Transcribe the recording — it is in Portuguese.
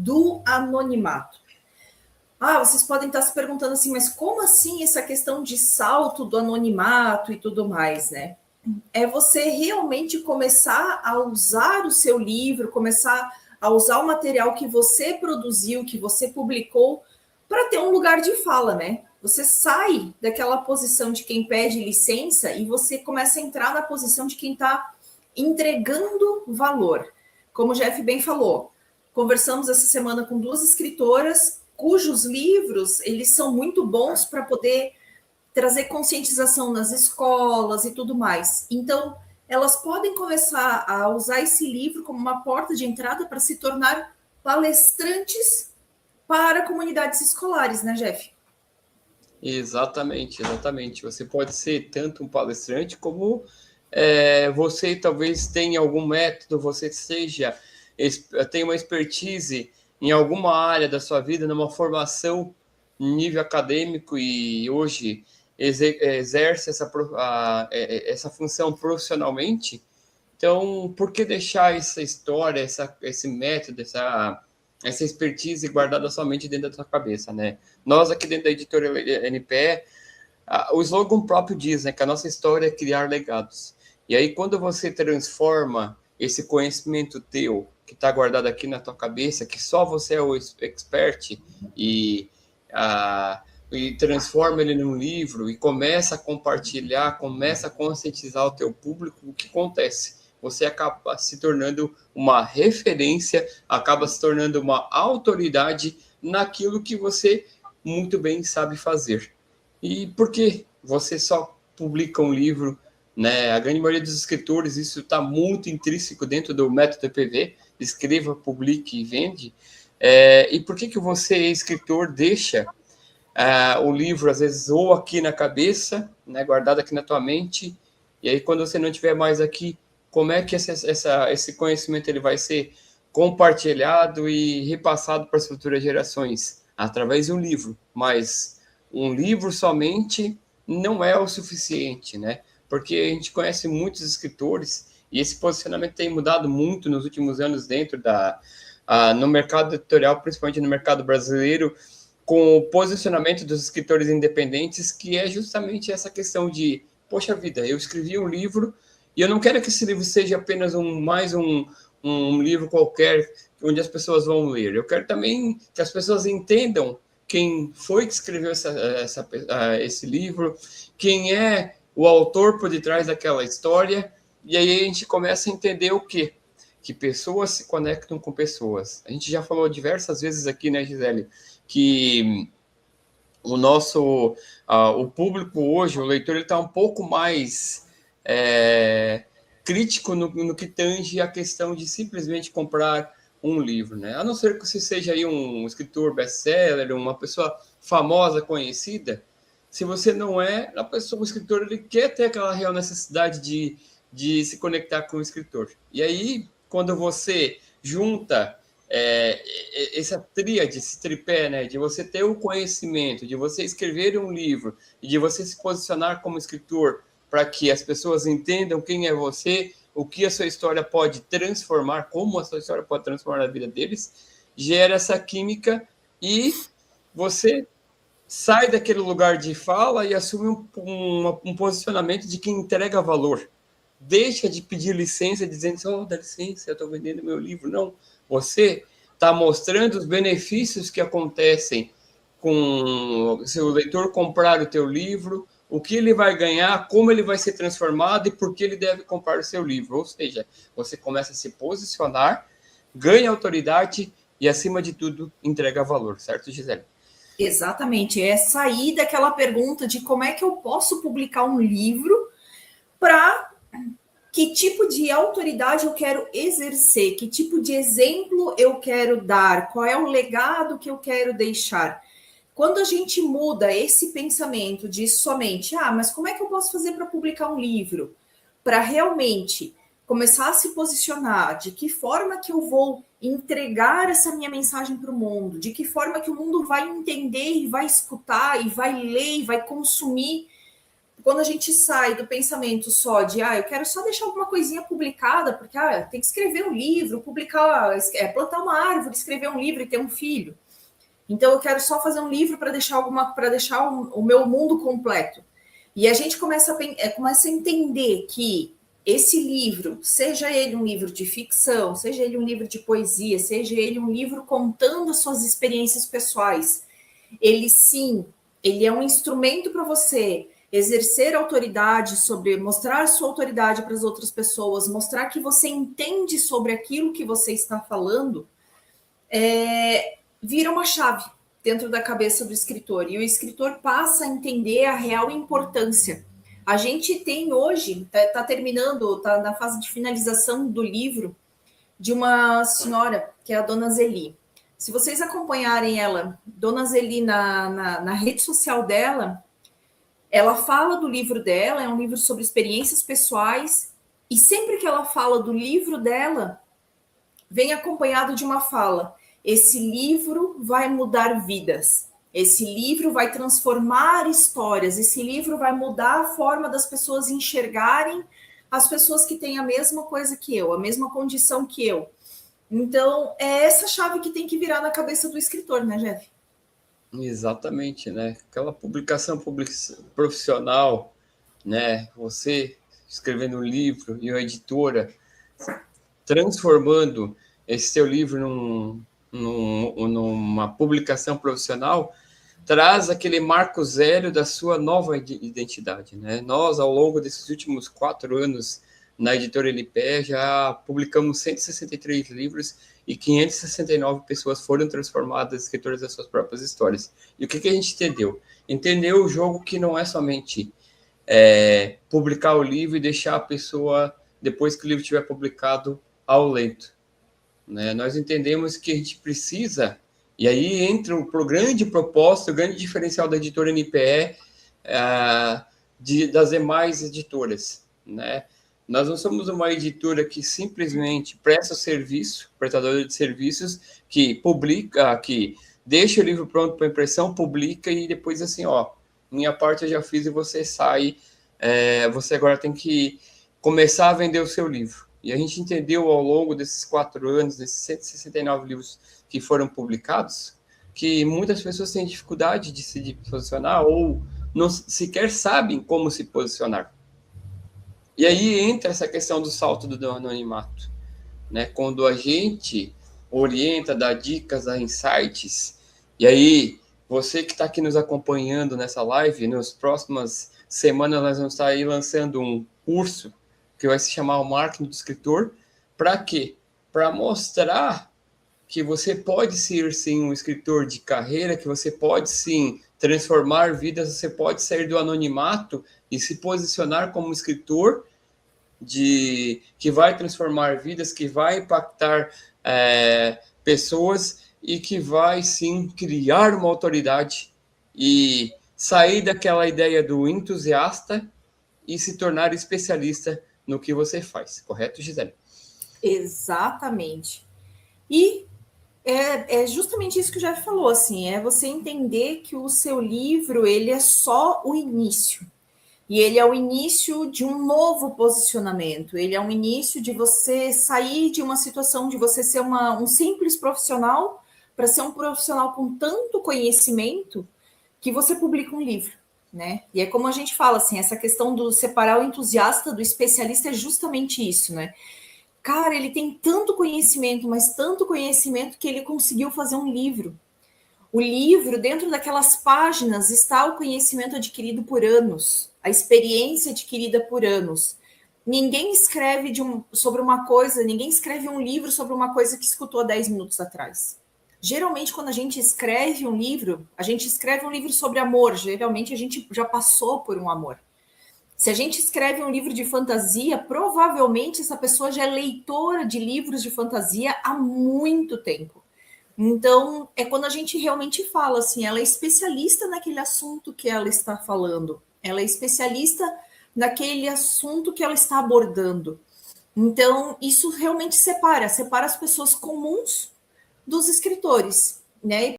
do anonimato. Vocês podem estar se perguntando assim, mas como assim essa questão de salto do anonimato e tudo mais, né? É você realmente começar a usar o seu livro, começar a usar o material que você produziu, que você publicou, para ter um lugar de fala, né? Você sai daquela posição de quem pede licença e você começa a entrar na posição de quem está entregando valor. Como o Jeff bem falou, conversamos essa semana com 2 escritoras cujos livros eles são muito bons para poder trazer conscientização nas escolas e tudo mais. Então, elas podem começar a usar esse livro como uma porta de entrada para se tornar palestrantes para comunidades escolares, né, Jeff? Exatamente, exatamente. Você pode ser tanto um palestrante como você talvez tenha algum método, você tenha uma expertise em alguma área da sua vida, numa formação em nível acadêmico e hoje exerce essa função profissionalmente. Então, por que deixar essa história, esse método, essa expertise guardada somente dentro da sua cabeça, né? Nós aqui dentro da editora NPE, o slogan próprio diz, né, que a nossa história é criar legados. E aí, quando você transforma esse conhecimento teu, que está guardado aqui na tua cabeça, que só você é o expert, e transforma ele num livro e começa a compartilhar, começa a conscientizar o teu público, o que acontece? Você acaba se tornando uma referência, acaba se tornando uma autoridade naquilo que você muito bem sabe fazer. E por que você só publica um livro, né? A grande maioria dos escritores, isso está muito intrínseco dentro do método EPV, escreva, publique e vende. E por que você, escritor, deixa o livro, às vezes, ou aqui na cabeça, né, guardado aqui na tua mente, e aí quando você não estiver mais aqui, como é que esse conhecimento ele vai ser compartilhado e repassado para as futuras gerações? Através de um livro, mas um livro somente não é o suficiente, né? Porque a gente conhece muitos escritores e esse posicionamento tem mudado muito nos últimos anos dentro no mercado editorial, principalmente no mercado brasileiro, com o posicionamento dos escritores independentes, que é justamente essa questão de, poxa vida, eu escrevi um livro e eu não quero que esse livro seja apenas mais um livro qualquer onde as pessoas vão ler. Eu quero também que as pessoas entendam quem foi que escreveu esse livro, quem é o autor por detrás daquela história, e aí a gente começa a entender o quê? Que pessoas se conectam com pessoas. A gente já falou diversas vezes aqui, né, Gisele, que o público hoje, o leitor, ele está um pouco mais crítico no que tange a questão de simplesmente comprar um livro, né? A não ser que você seja aí um escritor best-seller, uma pessoa famosa, conhecida, se você não é, o escritor, ele quer ter aquela real necessidade de se conectar com o escritor. E aí, quando você junta essa tríade, esse tripé, né, de você ter o conhecimento, de você escrever um livro e de você se posicionar como escritor para que as pessoas entendam quem é você, o que a sua história pode transformar, como a sua história pode transformar a vida deles, gera essa química e você sai daquele lugar de fala e assume um posicionamento de quem entrega valor. Deixa de pedir licença dizendo, dá licença, eu estou vendendo meu livro. Não, você está mostrando os benefícios que acontecem com se o leitor comprar o teu livro, o que ele vai ganhar, como ele vai ser transformado e por que ele deve comprar o seu livro. Ou seja, você começa a se posicionar, ganha autoridade e, acima de tudo, entrega valor. Certo, Gisele? Exatamente. É sair daquela pergunta de como é que eu posso publicar um livro para que tipo de autoridade eu quero exercer, que tipo de exemplo eu quero dar, qual é o legado que eu quero deixar. Quando a gente muda esse pensamento de somente, mas como é que eu posso fazer para publicar um livro? Para realmente começar a se posicionar, de que forma que eu vou entregar essa minha mensagem para o mundo, de que forma que o mundo vai entender e vai escutar e vai ler e vai consumir. quando a gente sai do pensamento só de, eu quero só deixar alguma coisinha publicada, porque tem que escrever um livro, publicar, plantar uma árvore, escrever um livro e ter um filho. Então eu quero só fazer um livro para deixar o meu mundo completo. E a gente começa a entender que esse livro, seja ele um livro de ficção, seja ele um livro de poesia, seja ele um livro contando as suas experiências pessoais, ele é um instrumento para você exercer autoridade mostrar sua autoridade para as outras pessoas, mostrar que você entende sobre aquilo que você está falando, vira uma chave dentro da cabeça do escritor. E o escritor passa a entender a real importância. A gente tem hoje, está terminando, está na fase de finalização do livro de uma senhora, que é a Dona Zeli. Se vocês acompanharem ela, Dona Zeli, na rede social dela, ela fala do livro dela, é um livro sobre experiências pessoais, e sempre que ela fala do livro dela, vem acompanhado de uma fala: esse livro vai mudar vidas, esse livro vai transformar histórias, esse livro vai mudar a forma das pessoas enxergarem as pessoas que têm a mesma coisa que eu, a mesma condição que eu. Então, é essa chave que tem que virar na cabeça do escritor, né, Jeff? Exatamente, né? Aquela publicação profissional, né? Você escrevendo um livro e a editora transformando esse seu livro numa publicação profissional, traz aquele marco zero da sua nova identidade, né? Nós, ao longo desses últimos 4 anos, na editora NPE, já publicamos 163 livros e 569 pessoas foram transformadas em escritoras das suas próprias histórias. E o que a gente entendeu? Entendeu o jogo que não é somente publicar o livro e deixar a pessoa, depois que o livro estiver publicado, ao lento. Né? Nós entendemos que a gente precisa, e aí entra o grande propósito, o grande diferencial da editora NPE das demais editoras, né? Nós não somos uma editora que simplesmente presta serviço, prestadora de serviços, que publica, que deixa o livro pronto para impressão, publica e depois assim, minha parte eu já fiz e você sai, você agora tem que começar a vender o seu livro. E a gente entendeu ao longo desses 4 anos, desses 169 livros que foram publicados, que muitas pessoas têm dificuldade de se posicionar ou não sequer sabem como se posicionar. E aí entra essa questão do salto do anonimato, né? Quando a gente orienta, dá dicas, dá insights, e aí você que está aqui nos acompanhando nessa live, nas próximas semanas nós vamos estar aí lançando um curso que vai se chamar o Marketing do Escritor. Para quê? Para mostrar que você pode ser, sim, um escritor de carreira, que você pode, sim, transformar vidas, você pode sair do anonimato e se posicionar como escritor que vai transformar vidas, que vai impactar pessoas e que vai, sim, criar uma autoridade e sair daquela ideia do entusiasta e se tornar especialista no que você faz. Correto, Gisele? Exatamente. E é justamente isso que o Jeff falou, assim, é você entender que o seu livro, ele é só o início. E ele é o início de um novo posicionamento, ele é um início de você sair de uma situação de você ser um simples profissional para ser um profissional com tanto conhecimento que você publica um livro, né? E é como a gente fala, assim, essa questão do separar o entusiasta do especialista é justamente isso, né? Cara, ele tem tanto conhecimento, mas tanto conhecimento que ele conseguiu fazer um livro. O livro, dentro daquelas páginas, está o conhecimento adquirido por anos, a experiência adquirida por anos. Ninguém escreve sobre uma coisa, ninguém escreve um livro sobre uma coisa que escutou há 10 minutos atrás. Geralmente, quando a gente escreve um livro sobre amor, geralmente a gente já passou por um amor. Se a gente escreve um livro de fantasia, provavelmente essa pessoa já é leitora de livros de fantasia há muito tempo. Então, é quando a gente realmente fala assim, ela é especialista naquele assunto que ela está falando, ela é especialista naquele assunto que ela está abordando. Então, isso realmente separa as pessoas comuns dos escritores, né?